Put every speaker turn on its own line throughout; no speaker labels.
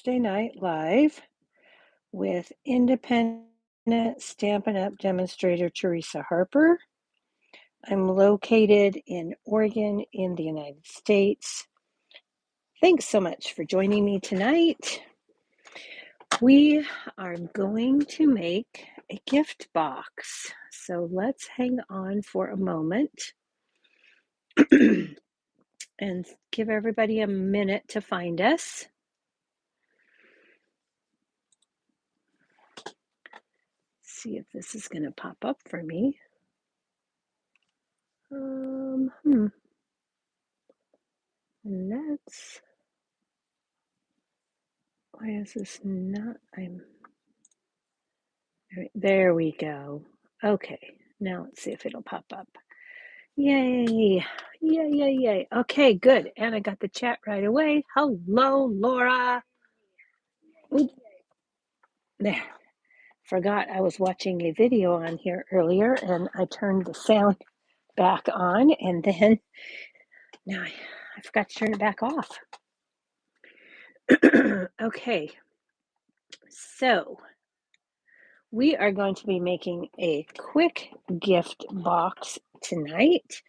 Thursday Night Live with independent Stampin' Up! Demonstrator Teresa Harper. I'm located in Oregon in the United States. Thanks so much for joining me tonight. We are going to make a gift box. So let's hang on for a moment and give everybody a minute to find us. See if this is going to pop up for me. Let's, why is this not, there we go. Okay, now let's see if it'll pop up. Yay, yay, yay, yay. Okay, good. And I got the chat right away. Hello, Laura. Oop. There. Forgot I was watching a video on here earlier and I turned the sound back on and then now I forgot to turn it back off. Okay, so we are going to be making a quick gift box tonight.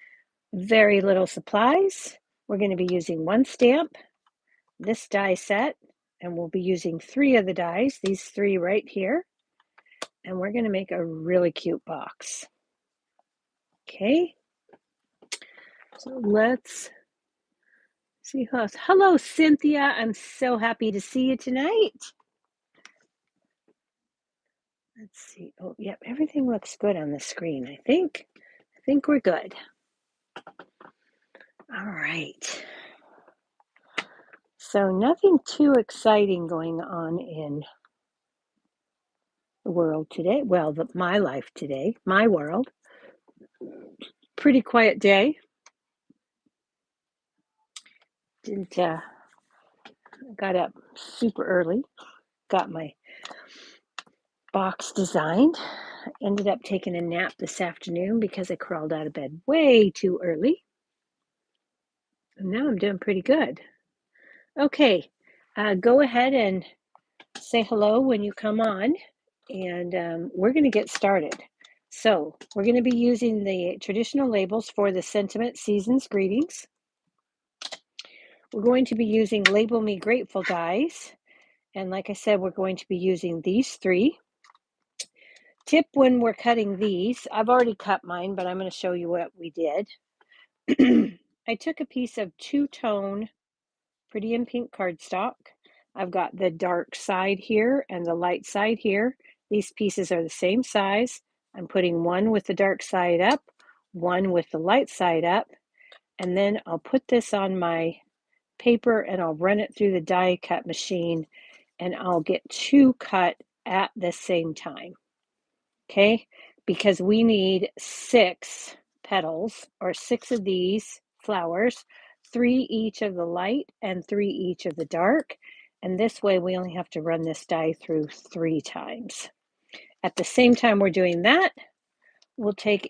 Very little supplies. We're going to be using one stamp, this die set, and we'll be using 3 of the dies, these 3 right here. And we're going to make a really cute box. Okay. So let's see who else. Hello, Cynthia. I'm so happy to see you tonight. Let's see. Oh, yep. Everything looks good on the screen, I think. I think we're good. All right. So nothing too exciting going on in the world today. Well, my life today, my world. Pretty quiet day. Got up super early. Got my box designed. Ended up taking a nap this afternoon because I crawled out of bed way too early. And now I'm doing pretty good. Okay, go ahead and say hello when you come on, and we're going to get started. So we're going to be using the traditional labels for the sentiment season's greetings. We're going to be using Label Me Grateful dies. And like I said, we're going to be using these 3. Tip when we're cutting these, I've already cut mine, but I'm going to show you what we did. I took a piece of 2-tone Pretty in Pink cardstock. I've got the dark side here and the light side here. These pieces are the same size. I'm putting one with the dark side up, one with the light side up, and then I'll put this on my paper and I'll run it through the die cut machine and I'll get 2 cut at the same time. Okay, because we need 6 petals or 6 of these flowers, 3 each of the light and 3 each of the dark. And this way we only have to run this die through 3 times. At the same time we're doing that, we'll take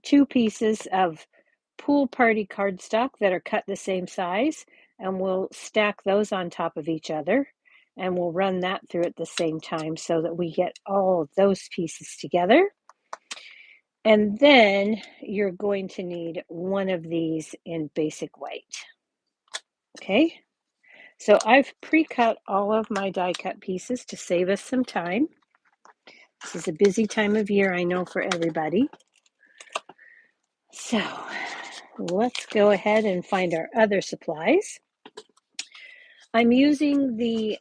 2 pieces of pool party cardstock that are cut the same size, and we'll stack those on top of each other. And we'll run that through at the same time so that we get all of those pieces together. And then you're going to need one of these in basic white. Okay, so I've pre-cut all of my die cut pieces to save us some time. This is a busy time of year, I know, for everybody. So let's go ahead and find our other supplies. I'm using the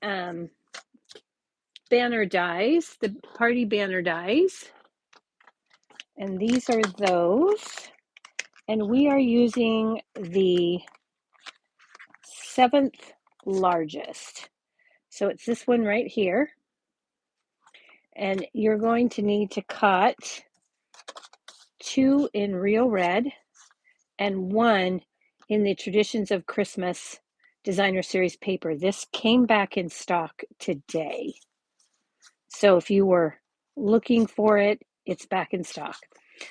banner dies, the party banner dies. And these are those. And we are using the 7th largest. So it's this one right here. And you're going to need to cut 2 in real red and 1 in the Traditions of Christmas Designer Series paper. This came back in stock today. So if you were looking for it, it's back in stock.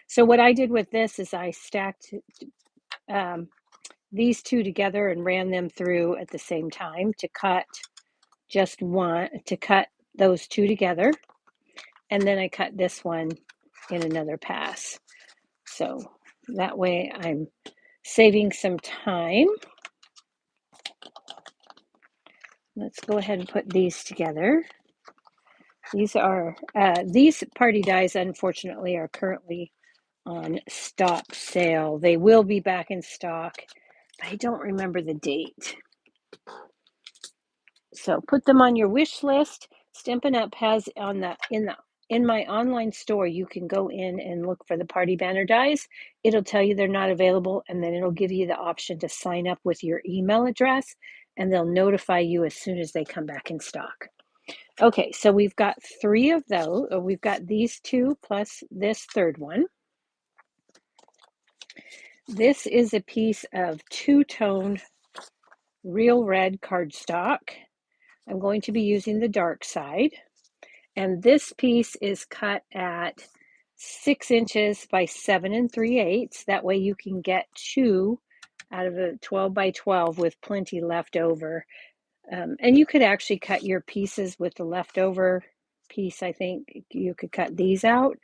So what I did with this is I stacked these 2 together and ran them through at the same time to cut just want to cut those two together, and then I cut this one in another pass. So that way I'm saving some time. Let's go ahead and put these together. These are, these party dies, unfortunately, are currently on stock sale. They will be back in stock, but I don't remember the date. So put them on your wish list. Stampin' Up! Has on the in my online store, you can go in and look for the party banner dies. It'll tell you they're not available, and then it'll give you the option to sign up with your email address, and they'll notify you as soon as they come back in stock. Okay, so we've got 3 of those. We've got these 2 plus this third one. This is a piece of two-tone real red cardstock. I'm going to be using the dark side. And this piece is cut at 6 inches by 7 3/8. That way you can get 2 out of a 12 by 12 with plenty left over. And you could actually cut your pieces with the leftover piece. I think you could cut these out.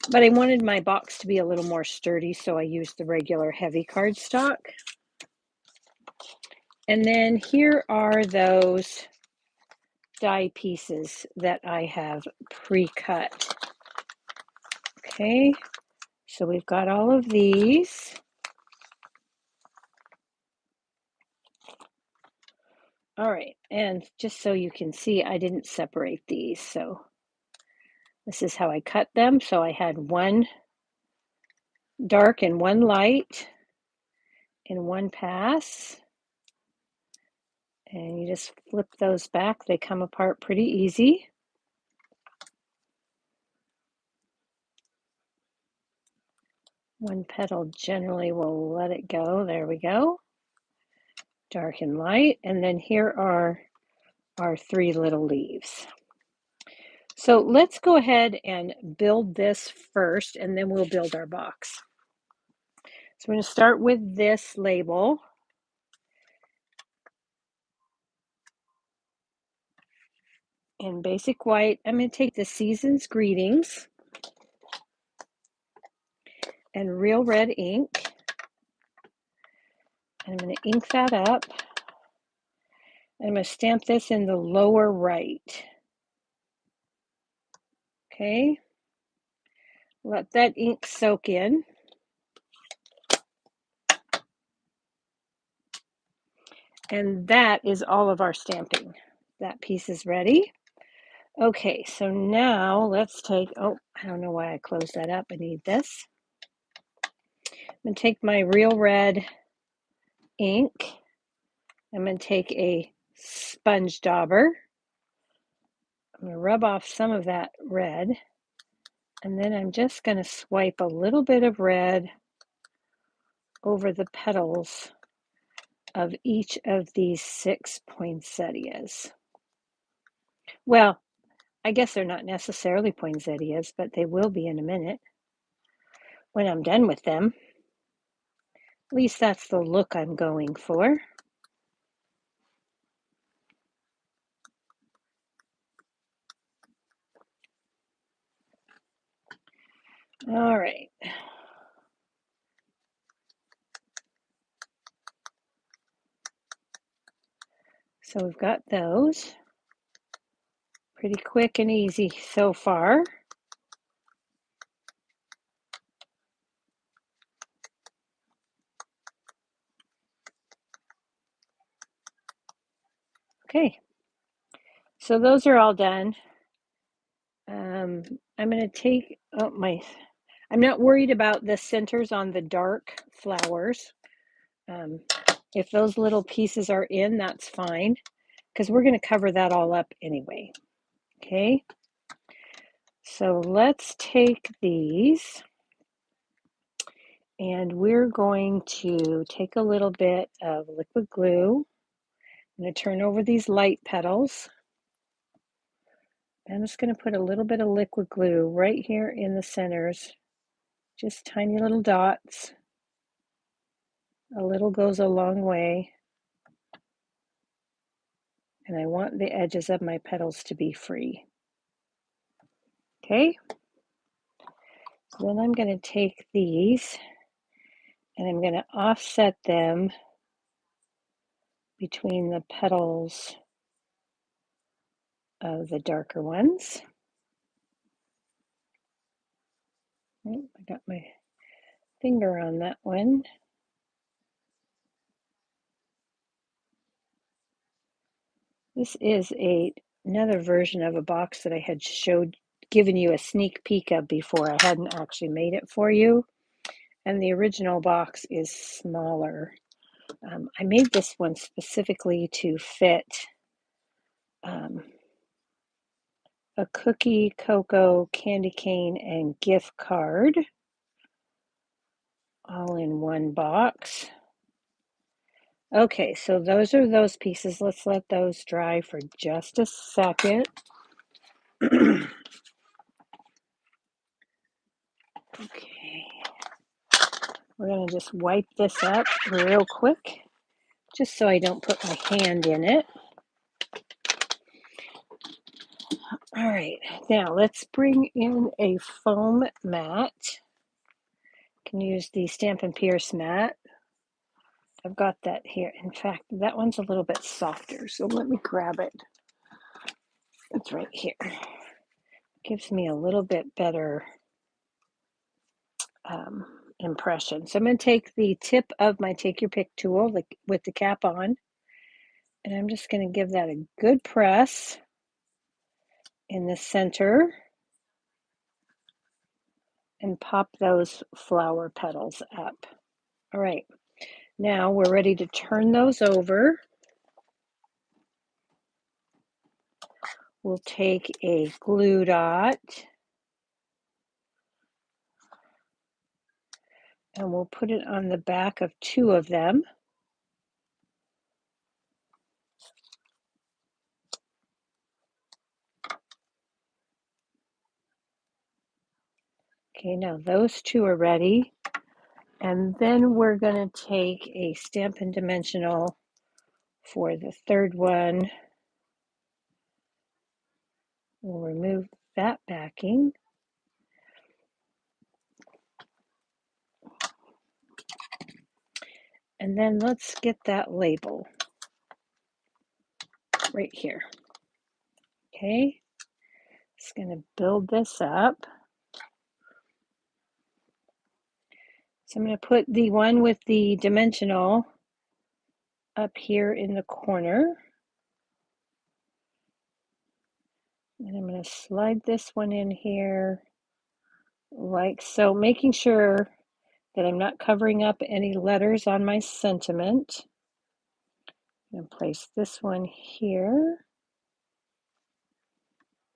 But I wanted my box to be a little more sturdy, so I used the regular heavy cardstock. And then here are those die pieces that I have pre-cut. Okay, so we've got all of these. All right, and just so you can see, I didn't separate these, so this is how I cut them. So I had one dark and one light in one pass, and you just flip those back. They come apart pretty easy. One petal generally will let it go. There we go. Dark and light. And then here are our 3 little leaves. So let's go ahead and build this first, and then we'll build our box. So we're going to start with this label. In basic white, I'm going to take the Season's Greetings and real red ink. And I'm going to ink that up. And I'm going to stamp this in the lower right. Okay. Let that ink soak in. And that is all of our stamping. That piece is ready. Okay, so now let's take, oh, I don't know why I closed that up. I need this. I'm going to take my real red ink. I'm going to take a sponge dauber. I'm going to rub off some of that red. And then I'm just going to swipe a little bit of red over the petals of each of these 6 poinsettias. Well, I guess they're not necessarily poinsettias, but they will be in a minute when I'm done with them. At least that's the look I'm going for. All right. So we've got those. Pretty quick and easy so far. Okay, so those are all done. I'm going to take I'm not worried about the centers on the dark flowers. If those little pieces are in, that's fine, because we're going to cover that all up anyway. Okay, so let's take these and we're going to take a little bit of liquid glue. I'm going to turn over these light petals. I'm just going to put a little bit of liquid glue right here in the centers, just tiny little dots. A little goes a long way. And I want the edges of my petals to be free. Okay, so then I'm going to take these and I'm going to offset them between the petals of the darker ones. Oh, I got my finger on that one. This is another version of a box that I had given you a sneak peek of before. I hadn't actually made it for you. And the original box is smaller. I made this one specifically to fit a cookie, cocoa, candy cane, and gift card all in one box. Okay, so those are those pieces. Let's let those dry for just a second. Okay, we're going to just wipe this up real quick, just so I don't put my hand in it. All right, now let's bring in a foam mat. You can use the Stampin' Pierce mat. I've got that here. In fact, that one's a little bit softer, so let me grab it. It's right here. Gives me a little bit better impression. So I'm going to take the tip of my Take Your Pick tool with the cap on, and I'm just going to give that a good press in the center and pop those flower petals up. All right, now we're ready to turn those over. We'll take a glue dot and we'll put it on the back of two of them. Okay, now those two are ready. And then we're going to take a Stampin' Dimensional for the third one. We'll remove that backing. And then let's get that label right here. Okay, just going to build this up. So I'm going to put the one with the dimensional up here in the corner. And I'm going to slide this one in here like so, making sure that I'm not covering up any letters on my sentiment. I'm going to place this one here.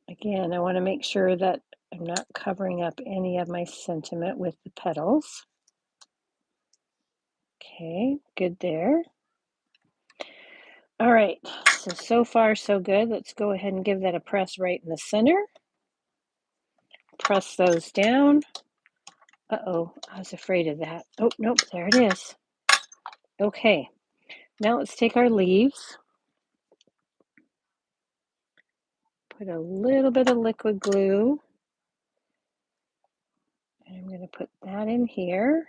Again, I want to make sure that I'm not covering up any of my sentiment with the petals. Okay, good there. All right, so far so good. Let's go ahead and give that a press right in the center. Press those down. Uh-oh, I was afraid of that. Oh, nope, there it is. Okay, now let's take our leaves. Put a little bit of liquid glue. And I'm going to put that in here.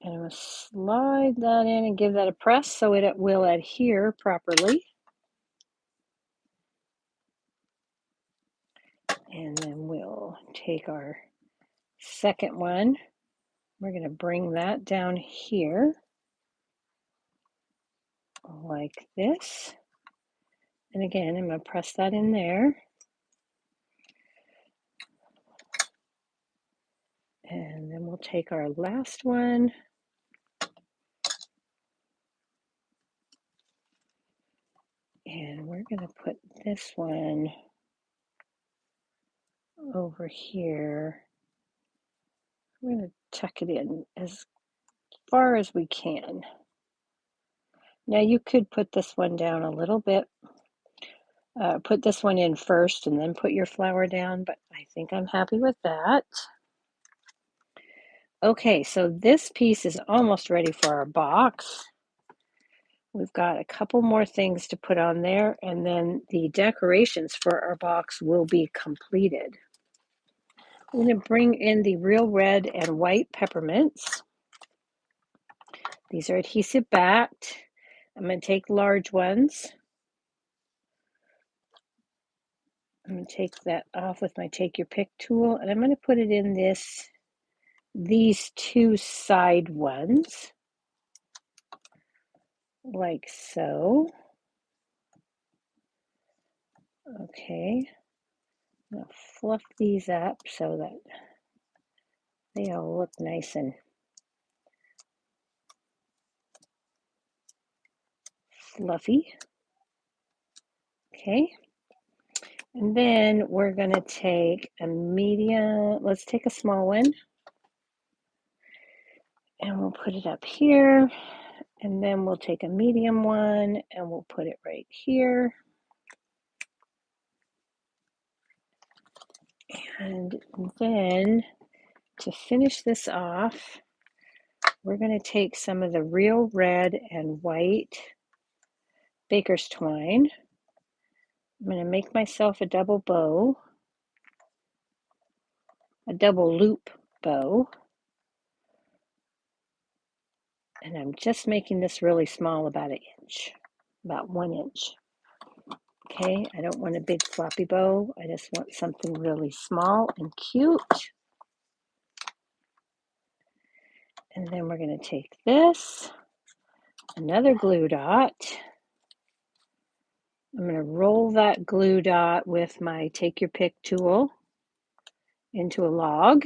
And I'm going to slide that in and give that a press so it will adhere properly. And then we'll take our second one. We're going to bring that down here like this. And again, I'm going to press that in there. And then we'll take our last one. And we're going to put this one over here. We're going to tuck it in as far as we can. Now you could put this one down a little bit. Put this one in first and then put your flower down, but I think I'm happy with that. Okay, so this piece is almost ready for our box. We've got a couple more things to put on there, and then the decorations for our box will be completed. I'm going to bring in the real red and white peppermints. These are adhesive backed. I'm going to take large ones. I'm going to take that off with my take your pick tool, and I'm going to put it in these two side ones, like so. Okay, I'm going to fluff these up so that they all look nice and fluffy. Okay, and then we're going to take a medium, let's take a small one, and we'll put it up here, and then we'll take a medium one, and we'll put it right here. And then to finish this off, we're going to take some of the real red and white baker's twine. I'm going to make myself a double bow, a double loop bow. And I'm just making this really small, about an inch, about 1 inch. Okay, I don't want a big floppy bow. I just want something really small and cute. And then we're going to take this, another glue dot. I'm going to roll that glue dot with my take your pick tool into a log.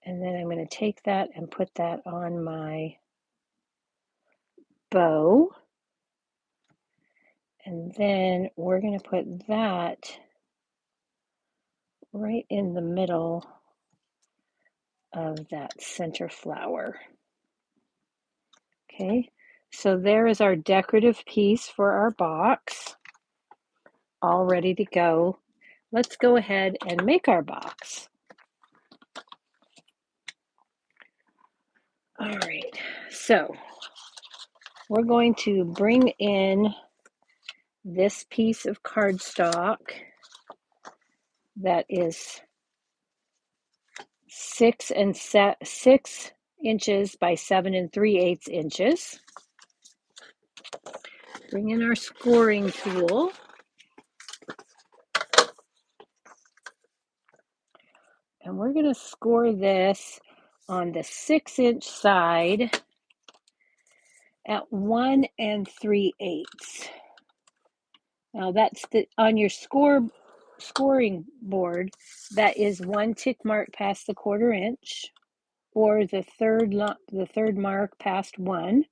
And then I'm going to take that and put that on my bow. And then we're going to put that right in the middle of that center flower. Okay, so there is our decorative piece for our box, all ready to go. Let's go ahead and make our box. All right, so we're going to bring in this piece of cardstock that is 6 inches by 7 3/8 inches. Bring in our scoring tool. And we're going to score this on the 6-inch side at 1 3/8. Now that's on your scoring board, that is 1 tick mark past the 1/4 inch, or the third mark past 1.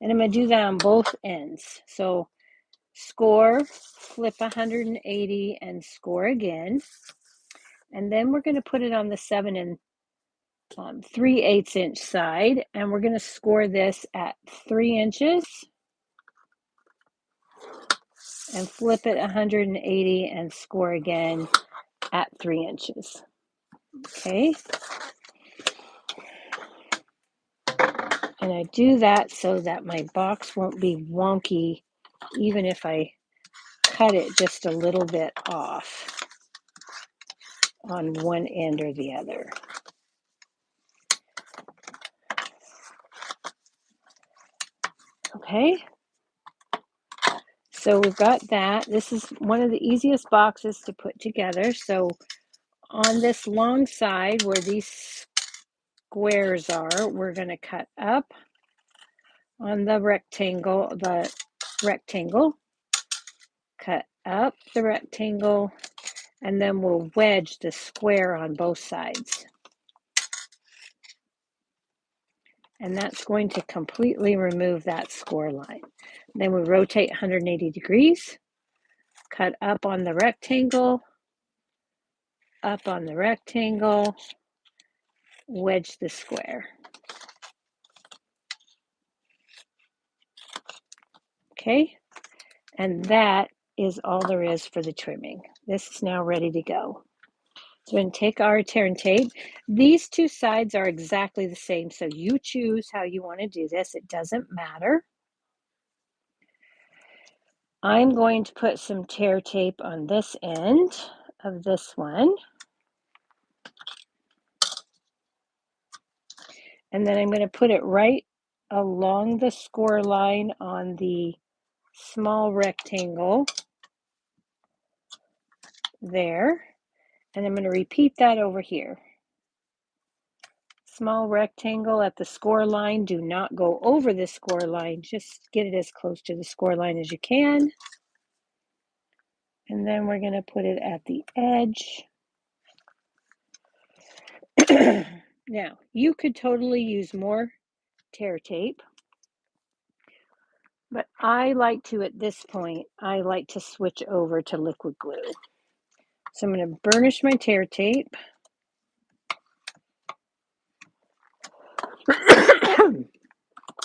And I'm going to do that on both ends. So score, flip 180, and score again. And then we're going to put it on the 7 3/8 inch side, and we're going to score this at 3 inches and flip it 180 and score again at 3 inches. Okay. And I do that so that my box won't be wonky, even if I cut it just a little bit off on one end or the other. Okay. So we've got that. This is one of the easiest boxes to put together. So on this long side where these squares are, we're going to cut up on the rectangle, cut up the rectangle, and then we'll wedge the square on both sides. And that's going to completely remove that score line. Then we rotate 180 degrees, cut up on the rectangle, up on the rectangle, wedge the square. Okay, and that is all there is for the trimming. This is now ready to go. So we're going to take our tear and tape. These two sides are exactly the same, so you choose how you want to do this. It doesn't matter. I'm going to put some tear tape on this end of this one. And then I'm going to put it right along the score line on the small rectangle there. And I'm going to repeat that over here. Small rectangle at the score line. Do not go over the score line. Just get it as close to the score line as you can. And then we're going to put it at the edge. Now, you could totally use more tear tape, but I like to, at this point, I like to switch over to liquid glue. So I'm going to burnish my tear tape.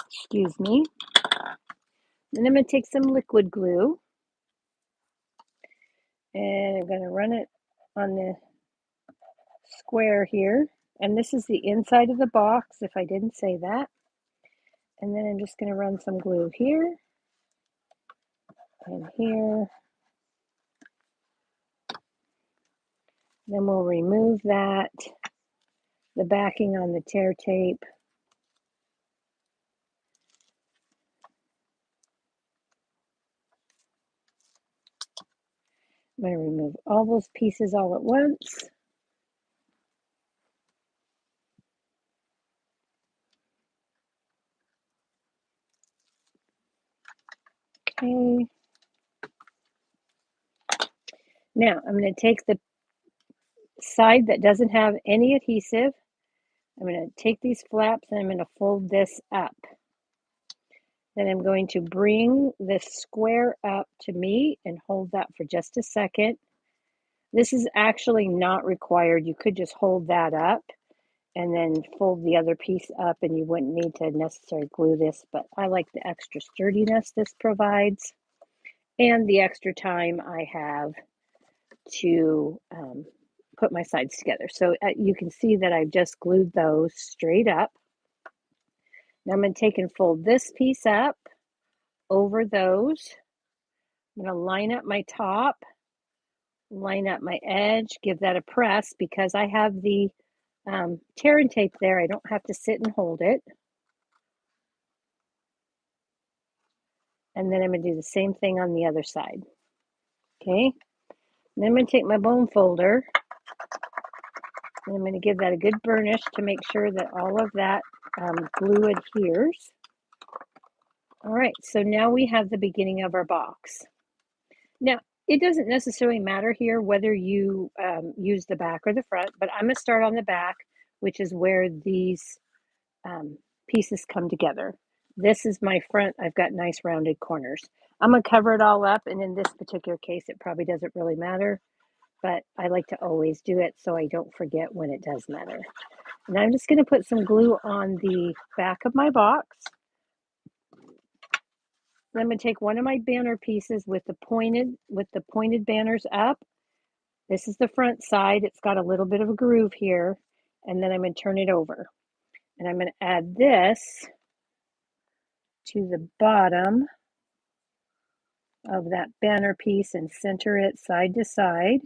Excuse me. Then I'm going to take some liquid glue and I'm going to run it on the square here. And this is the inside of the box, if I didn't say that. And then I'm just going to run some glue here and here. Then we'll remove that, the backing on the tear tape. I'm going to remove all those pieces all at once. Okay. Now I'm going to take the side that doesn't have any adhesive. I'm going to take these flaps and I'm going to fold this up. Then I'm going to bring the square up to me and hold that for just a second. This is actually not required. You could just hold that up and then fold the other piece up and you wouldn't need to necessarily glue this, but I like the extra sturdiness this provides and the extra time I have to put my sides together. So you can see that I've just glued those straight up. Now I'm going to take and fold this piece up over those. I'm going to line up my top, line up my edge, give that a press because I have the tear and tape there. I don't have to sit and hold it. And then I'm going to do the same thing on the other side. Okay. Then I'm going to take my bone folder and I'm going to give that a good burnish to make sure that all of that glue adheres. All right, so now we have the beginning of our box. Now, it doesn't necessarily matter here whether you use the back or the front, but I'm going to start on the back, which is where these pieces come together. This is my front. I've got nice rounded corners. I'm going to cover it all up, and in this particular case, it probably doesn't really matter, but I like to always do it so I don't forget when it does matter. And I'm just going to put some glue on the back of my box. Then I'm going to take one of my banner pieces with the pointed banners up. This is the front side. It's got a little bit of a groove here. And then I'm going to turn it over. And I'm going to add this to the bottom of that banner piece and center it side to side.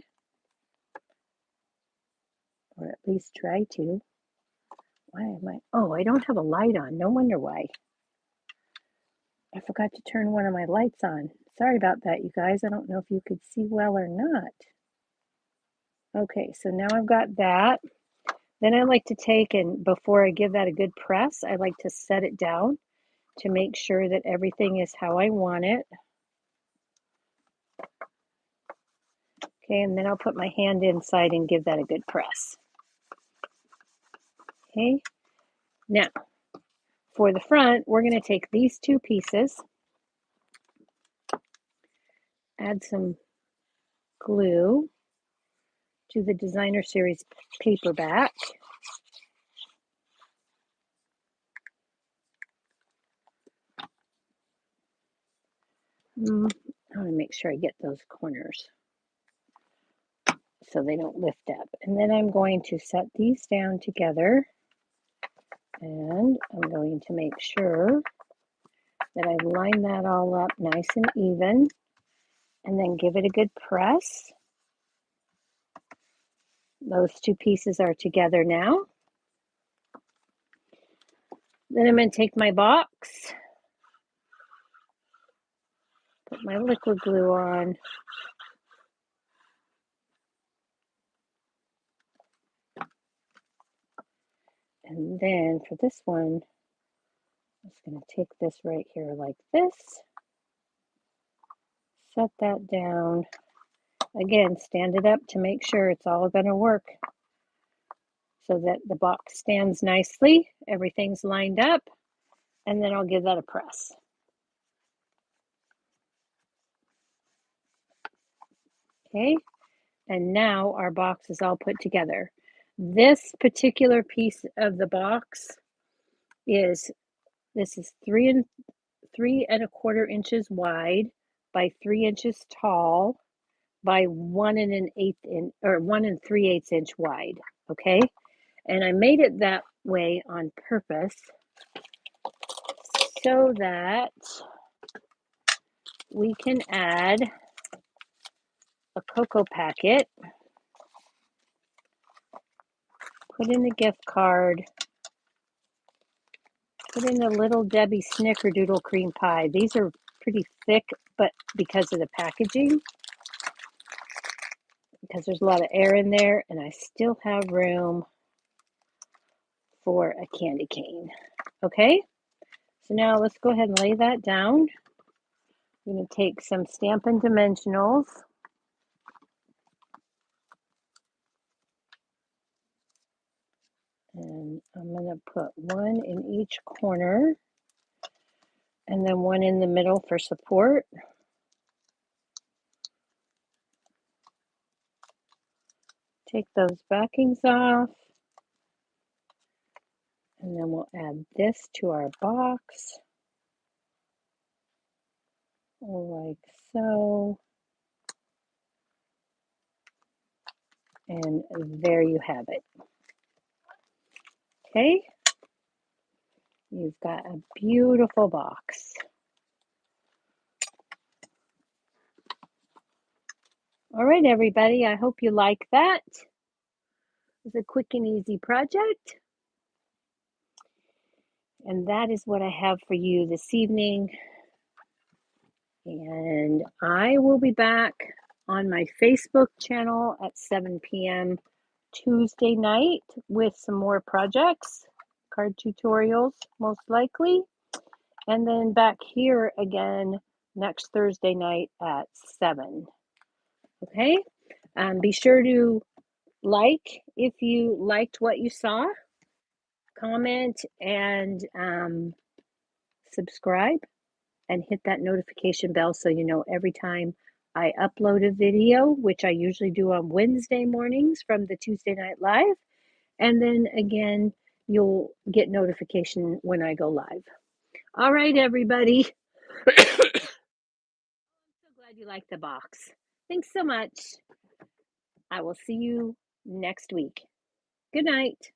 Or at least try to. Why am I? Oh, I don't have a light on. No wonder why. I forgot to turn one of my lights on. Sorry about that, you guys. I don't know if you could see well or not. Okay, so now I've got that. Then I like to take and before I give that a good press, I like to set it down to make sure that everything is how I want it. Okay, and then I'll put my hand inside and give that a good press. Okay, now for the front, we're going to take these two pieces, add some glue to the Designer Series paperback. I want to make sure I get those corners so they don't lift up. And then I'm going to set these down together and I'm going to make sure that I line that all up nice and even. and then give it a good press. Those two pieces are together now. Then I'm going to take my box, put my liquid glue on, and then for this one, I'm just going to take this right here like this, set that down. Again, stand it up to make sure it's all going to work so that the box stands nicely, everything's lined up, and then I'll give that a press. Okay, and now our box is all put together. This particular piece of the box is 3.25 inches wide by 3 inches tall by 1 3/8 inch wide. Okay, and I made it that way on purpose so that we can add a cocoa packet, put in the gift card, put in the Little Debbie Snickerdoodle cream pie. These are pretty thick, but because of the packaging, because there's a lot of air in there, and I still have room for a candy cane. Okay, so now let's go ahead and lay that down. I'm going to take some Stampin' Dimensionals, and I'm going to put one in each corner and then one in the middle for support. Take those backings off, and then we'll add this to our box, like so. And there you have it. Okay, you've got a beautiful box. All right, everybody, I hope you like that. It's a quick and easy project. And that is what I have for you this evening. And I will be back on my Facebook channel at 7 p.m. Tuesday night with some more projects, card tutorials, most likely. And then back here again next Thursday night at 7. Okay? Be sure to like if you liked what you saw, comment, and subscribe, and hit that notification bell so you know every time I upload a video, which I usually do on Wednesday mornings from the Tuesday Night Live. And then again, you'll get notification when I go live. All right, everybody. I'm so glad you liked the box. Thanks so much. I will see you next week. Good night.